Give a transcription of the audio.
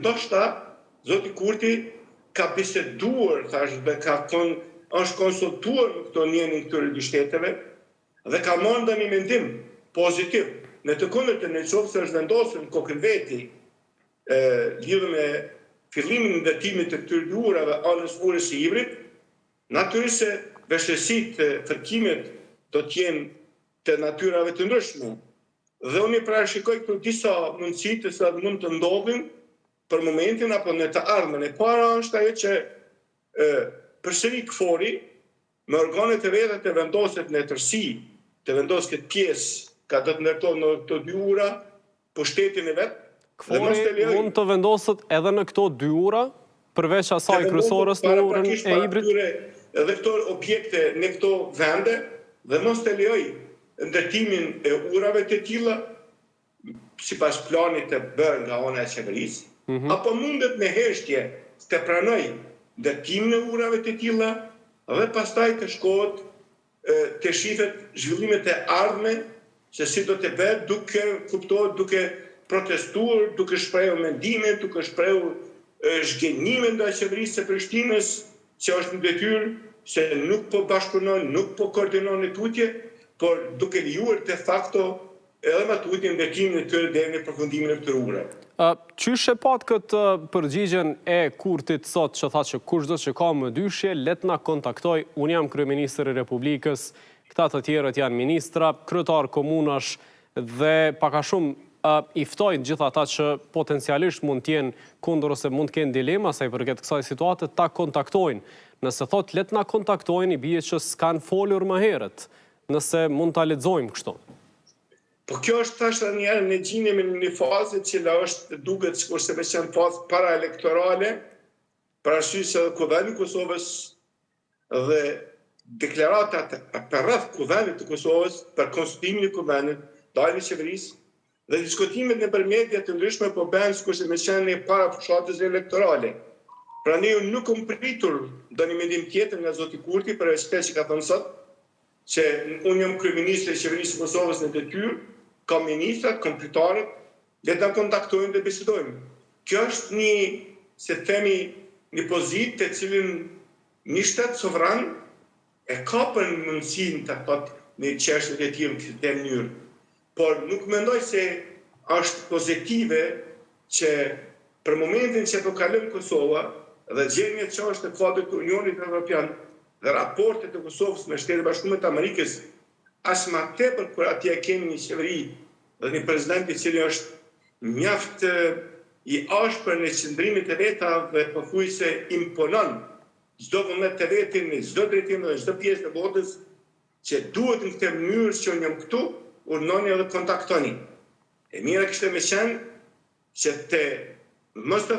ndoshta zoti Kurti ka biseduar, është konsultuar në këto njenin këtyre dy shteteve dhe ka marrë ndonjë mendim pozitiv. Në të kundërtën, nëse është vendosur në kokën veti lidhur me fillimin e ndërtimit të këtyre dy urave anës urës së Ivrit, natyrisht se vështirësitë të fërkimit do të jenë të natyrave të ndryshme. Dhe unë i parashikoj këtu disa mundësi të cilat mund të ndodhin për momentin apo në të ardhmen. E para është ajo që përsëri KFOR-i me organet e veta të vendoset në tërësi, të vendos këtë pjesë ka do të ndërtohet në këto dy ura, pushtetin e vet. KFOR-i mund të vendoset edhe në këto dy ura, përveç asaj kryesorës në urën e Ivrit? Edhe këto objekte në këto vende dhe mos të lejoj ndërtimin e urave të tilla sipas planit të bërë nga ana e qeverisë, apo mundet me heshtje të pranoj ndërtimin e urave të tilla dhe pastaj të shkohet të shifet zhvillimet e ardhme se si do të bëhet duke protestuar, duke shprehur mendime, duke shprehur zhgënjime ndaj qeverisë së Prishtinës, që është në detyrë se nuk po bashkëpunon, nuk po koordinon në tutje, por duke lejuar de facto edhe me tutje ndërtimin e tyre deri në përfundimin e këtyre urave. Qysh e pat këtë përgjigjen e Kurtit sot që tha që kushdo që ka më dyshje, let na kontaktoj, unë jam kryeministri i Republikës, këta të tjerët janë ministra, kryetar komunash dhe paka shumë i ftojnë gjitha ata që potencialisht mund t'jenë kundër ose mund t'kenë dilema sa i përket kësaj situate, ta kontaktojnë. Nëse thot let na kontaktojnë, i bie që s'kan folur më herët, nëse mund ta lexojmë kështu. Po kjo është tash njerë në gjinemi në një fazë që është duket sikurse me qenë fazë paraelektorale, parasysh se Kuvendi i Kosovës dhe deklaratat për rreth Kuvendit të Kosovës, për konstituimin e Kuvendit, daljen e qeverisë, dhe diskutimet nëpër media të ndryshme po bëhen sikurse me qenë para fushatës elektorale. Pra ne nuk kam pritur ndonjë mendim tjetër nga zoti Kurti për këtë që ka thënë sot, që unë jam kryeministri i qeverisë së Kosovës në detyrë, kam ministrat, kam kryetarët, le ta kontaktojmë dhe bisedojmë. Kjo është një pozitë të cilën një shtet sovran e ka për mundësinë të thotë në çështjet e tilla në këtë mënyrë. Por nuk mendoj se është pozitive që për momentin që po kalon Kosova dhe gjendja që është në kuadër të Unionit Evropian dhe raportet e Kosovës me Shtetet e Bashkuara të Amerikës, as më tepër kur atje kemi një qeveri dhe një prezident i cili është mjaft i ashpër në qëndrimet e veta dhe pothuajse imponon çdo vullnet të vetin, çdo drejtim dhe çdo pjesë të botës, që duhet në këtë mënyrë që unë jam këtu, urnoni edhe kontaktoni. E mira kishte me qenë që të mos të